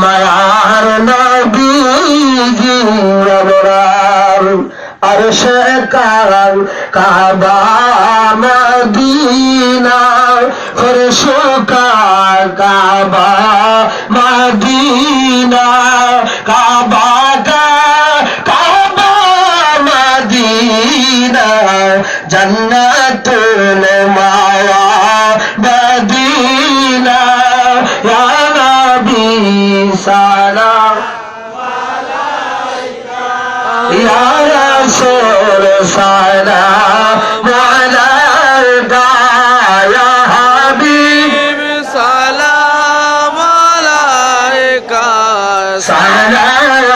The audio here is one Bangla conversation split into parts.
মায়ার নবীজি অবরার আরশে কার কাবা মদিনা ফরশো কাবা মদিনা কাবা কাবা মদিনা জান্নাতুল মাওয়া মদিনা ইয়া নবী সালাম ইয়া রাসূল সালাম আলাইকা ইয়া হাবিব সালাম আলাইকা সালাতুল্লাহ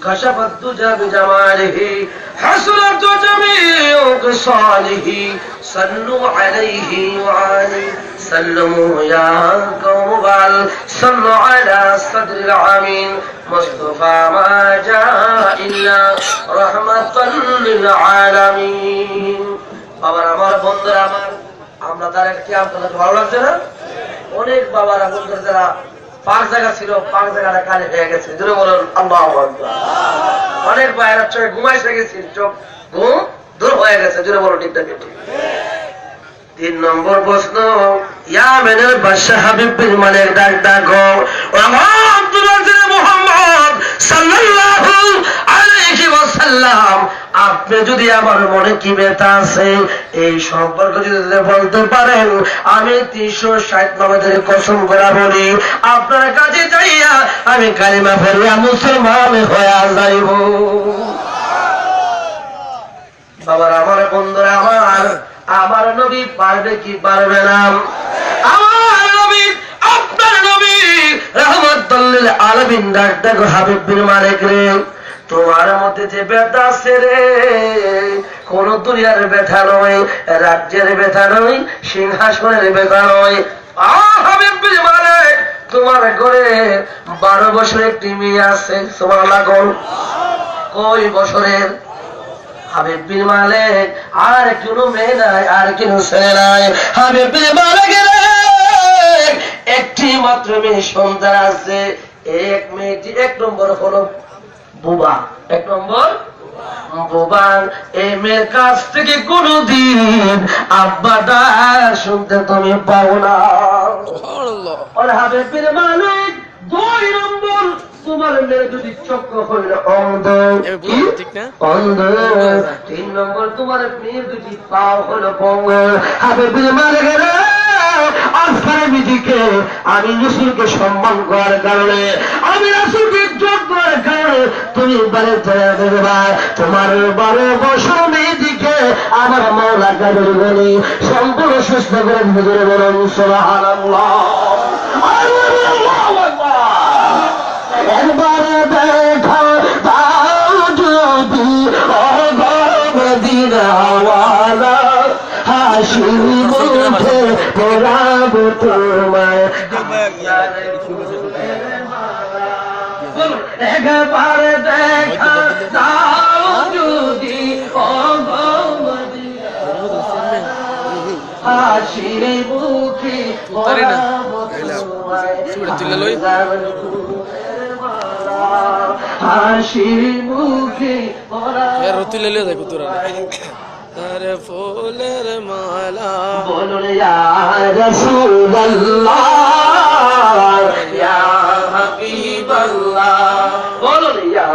كشف الدجى بجماله حسنت جميع خصاله صلوا عليه وعليه سلموا يا قوم بل صلوا على صدر العمين مصطفى ما جاء إلا رحمة للعالمين বাবার আমার বন্ধুরা আমার আমরা তার একটি আপনাদের ভালো লাগছে না অনেক বাবার বন্ধুরা যারা পাঁচ জায়গা ছিল পাঁচ জায়গাটা কালে হয়ে গেছে জোরে বলুন আল্লাহু আকবার অনেক বাইরে চোখে ঘুমাইছে গেছিল চোখ ঘুম দূর হয়ে গেছে জোরে বলুন ঠিক ঠিক 3 নম্বর প্রশ্ন ইয়ামেনের বাদশা হাবিব বিন মালিক ডাক ডাকো ও আব্দুল্লাহ বিন মুহাম্মদ সাল্লাল্লাহু আলাইহি ওয়াসাল্লাম আপনি যদি আমার মনে কি ব্যথা আছে এই সম্পর্কে যদি বলতে পারেন আমি 360 নামাজের কসম করে বলি আপনার কাছে যাইয়া আমি কালিমা পড়িয়া মুসলমান হয়ে যাইব বাবার আমার বন্ধুরা আমার নবী পারবে কি পারবে না আমার নবী আপনার নবী রাহমাতুল লিল আলামিন ডাক ডাকো হাবিব বিন মালিক রে তোমার মধ্যে যে ব্যথা আছে রে কোন দুনিয়ার ব্যথা নয় রাজ্যের ব্যথা নয় সিংহাসনের ব্যথা নয় হাবিব বিন মালিক তোমার ঘরে 12 বছরের একটি মেয়ে আছে সুবহানাল্লাহ কই বছরের হাবিব বিন মালিক আর কোনো মেয়ে নাই আর কোনো ছেলে নাই হাবিব বিন মালিকের একটি মাত্র মেয়ে সন্তান আছে এক মেয়েটি এক নম্বর হলো বুবা এক নম্বর বুবা এই মেয়ের কাছ থেকে কোনদিন আব্বা ডাক শুনতে তুমি পাও না আর হাবিব বিন মালিক 2 নম্বর তোমার মেয়ে যদি চক্ষু হইল অন্ধ অন্ধ 3 নম্বর তোমার মেয়ে যদি পাও হলো পঙ্গ হাবিব বিন মালিক আজকের মিটিকে আমি রাসূলকে সম্মান করার কারণে আমি রাসূলকে ইজ্জত করার কারণে তুমি বারে চলে দেবা তোমার 12 বছর মেয়েদিকে আমার মাওলা কাদের বলি সম্পূর্ণ সুস্থ করে দিতে বলুন সুবহানাল্লাহ আল্লাহু আকবার একবার দেখা দাও যদি ও মদিনাওয়ালা হাসি মুখে পরাবো তোমায় একবার দেখা দাও যদি ও হাসি মুখে পরাবো তোমায় হাসি মুখে রতুলে লে দেখো তোরা তার ফুলের মালা বলুন ইয়া রাসূলুল্লাহ ইয়া হাবিবাল্লাহ বলুন ইয়া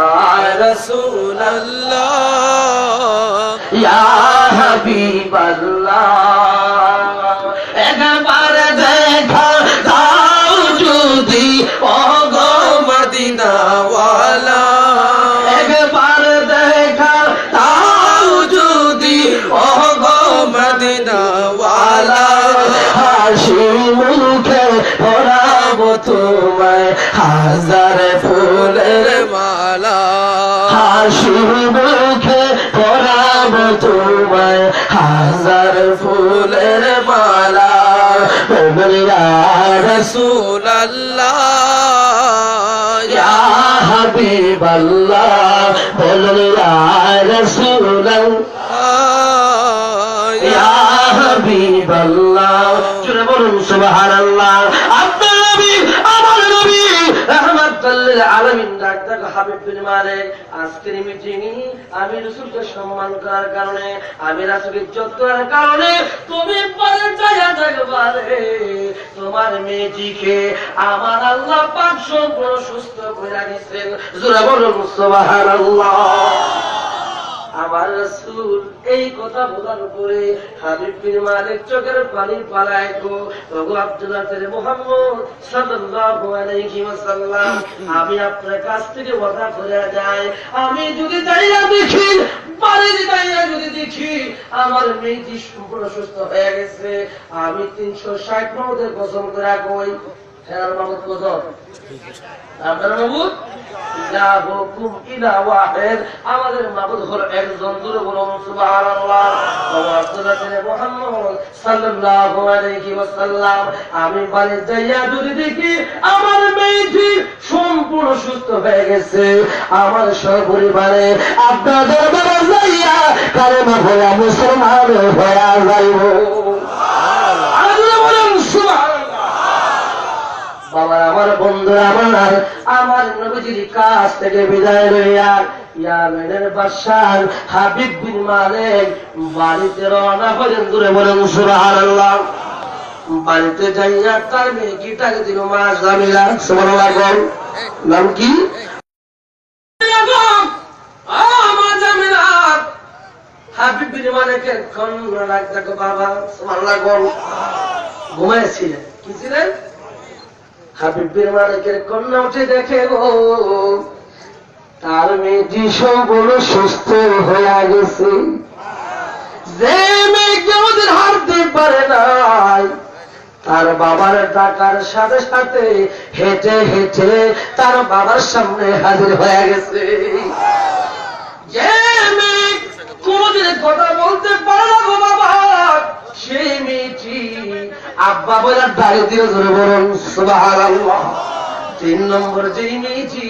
রাসূলুল্লাহ ইয়া হাবিবাল্লাহ একবার দেখা দাও যদি ও গো মদিনাওয়ালা একবার দেখা দাও যদি ও গো মদিনাওয়ালা হাসি মুখে পরাবো তোমায় হাজার ফুলের মালা হাসি মুখে পরাবো তোমায় হাজার ফুলের মালা বলিয়া রাসূলুল্লাহ ইয়া হাবিবাল্লাহ বলুন ইয়া রাসূলাল্লাহ ইয়া হাবিবাল্লাহ জোরে বলুন সুবহানাল্লাহ আপনার নবী আমার নবী রাহমাতুল লিল আলামিন ডাক্তার হাবিব বিন মালিক আজকের মিটিংয়ে আমি রাসূলকে সম্মান করার কারণে আমি রাসূলকে ইজ্জত করার কারণে তুমি পরে যায়া দেখবারে তোমার মেয়েটিকে আমার আল্লাহ পাক সম্পূর্ণ সুস্থ করে দিয়েছেন জোরে বলুন সুবহানাল্লাহ আমার রাসূল এই কথা বলার পরে হাবিব বিন মালিক চোখের পানি পালায় গো ওগো আব্দুল্লাহ তেরে মুহাম্মদ সাল্লাল্লাহু আলাইহি ওয়াসাল্লাম আমি আপনার কাছ থেকে ওয়াদা করে যাই আমি যদি যাইয়া দেখি বাড়িতে যাইয়া যদি দেখি আমার মেয়েটি সম্পূর্ণ সুস্থ হয়ে গেছে আমি 360 মাহমুদের কসম করে কই হেরার মাহমুদ কসম আপনার মাহমুদ ইলাহুকুম ইলাহু ওয়াহিদ আমাদের মাবুদ হলো একজন জোরে বলুন সুবহানাল্লাহ ওয়া সাল্লাল্লাহু মুহাম্মদ সাল্লাল্লাহু আলাইহি ওয়াসাল্লাম আমি বাড়ি যাইয়া যদি দেখি আমার মেয়েটি সম্পূর্ণ সুস্থ হয়ে গেছে আমার সপরিবারে আপনার দরবারে যাইয়া কালেমা পড়া মুসলমান হয়ে যাইব আল্লাহ বলেন সুবহানাল্লাহ বাবা আমার বন্ধুরা আমার নবীজির কাছ থেকে বিদায় লইয়া ইয়ামেনের বাদশাহ হাবিব বিন মালিক বাড়িতে রওনা হলেন দূরে বলেন সুবহানাল্লাহ বাড়িতে যাইয়া তার মেয়েটাকে দিল মা জামিলা সুবহানাল্লাহ নাম কি মা জামিলা হাবিব বিন মালিকের কন্যা লাগতো বাবা সুবহানাল্লাহ ঘুমাইছিলেন কি ছিলেন হাবিব বিন মালিকের কন্যা উঠে দেখে গো তার মেয়েটি সম্পূর্ণ সুস্থ হয়ে গেছে যে মেয়েকে আমাদের হারতে পারে নাই তার বাবার ডাকার সাথে সাথে হেঁটে হেঁটে তার বাবার সামনে হাজির হয়ে গেছে যে মেয়ে কোনদিন কথা বলতে পারে না গো বাবা সেই মেয়েটি আব্বা বলে ডাক দিয়ে ধরে বলুন সুবহানাল্লাহ 3 নম্বর যেই মেয়েটি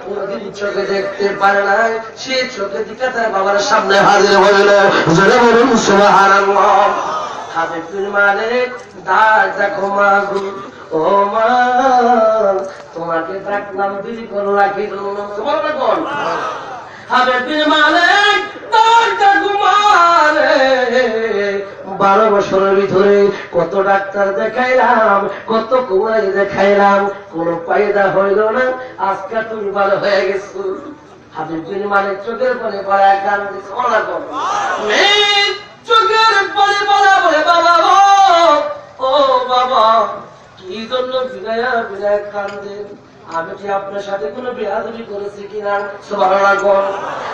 কোনদিন চোখে দেখতে পারে না সে চোখে দিকে তার বাবার সামনে হাজির হইল জোরে বলুন সুবহানাল্লাহ হাবিব বিন মালিক ডাক দেখো মা গো ও মা তোমাকে ডাকলাম দিদি কোন রাখি সুবহানাল্লাহ হাবিব বিন মালিক ডাক দেখো মা রে 12 বছরের ভিতরে কত ডাক্তার দেখাইলাম কত কুমারী দেখাইলাম কোন ফায়দা হইল না আজকে তুমি ভালো হয়ে গেছো হাবিব বিন মালিক চোখের পানি পড়া গান দিছে ওলা কর চোখের পানি পড়া বলে বাবা ও বাবা কি জন্য বিনায়া বিনায় কান্দেন আমি কি আপনার সাথে কোনো বেয়াদবি করেছি কিনা সুবহানাল্লাহ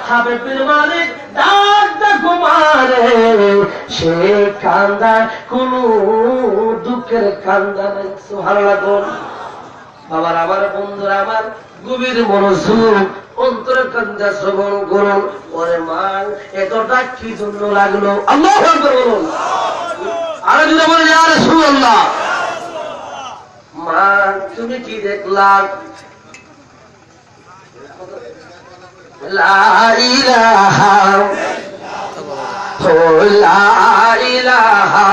হাবিব বিন মালিক ডাক দেখো মারে সে কান্দা কোন দুঃখের কান্দা নাই সুবহানাল্লাহ বাবার আমার বন্ধুরা আমার গভীর মনোযোগ অন্তরে কান্দা শ্রবণ করুন ওরে মা এত ডাক কি জন্য লাগলো আল্লাহু আকবার বলুন আরে যদি বলেন ইয়া রাসূলুল্লাহ মা তুমি কি দেখলা লা ইলাহা লা ইলাহা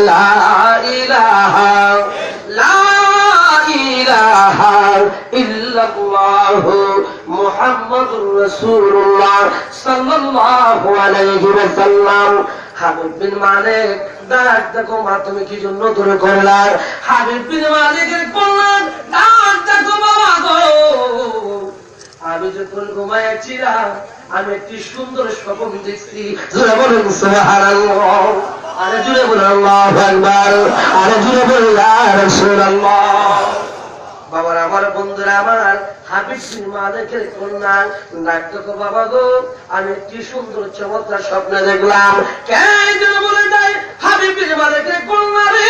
লা ইলাহা লা ইলাহা ইল্লাল্লাহ মুহাম্মাদুর রাসূলুল্লাহ সাল্লাল্লাহু আলাইহি ওয়াসাল্লাম হাবিব বিন মালিক ডাক দেখো মা তুমি কি জন্য দূরে করলা হাবিব বিন মালিকের কন্যা ডাক দেখো বাবা গো আমি যখন ঘুমাইছিলাম আমি একটি সুন্দর স্বপ্ন দেখছি জোরে বলুন সুবহানাল্লাহ আরে জোরে বলুন আল্লাহু আকবার আরে জোরে বলুন ইয়া রাসূলুল্লাহ বাবার আমার বন্ধুরা আমার হাবিব বিন মালিকের কন্যা ডাক দেখো বাবা গো আমি একটি সুন্দর চমৎকার স্বপ্ন দেখলাম কে যেন বলে যায় হাবিব বিন মালিকের কন্যা রে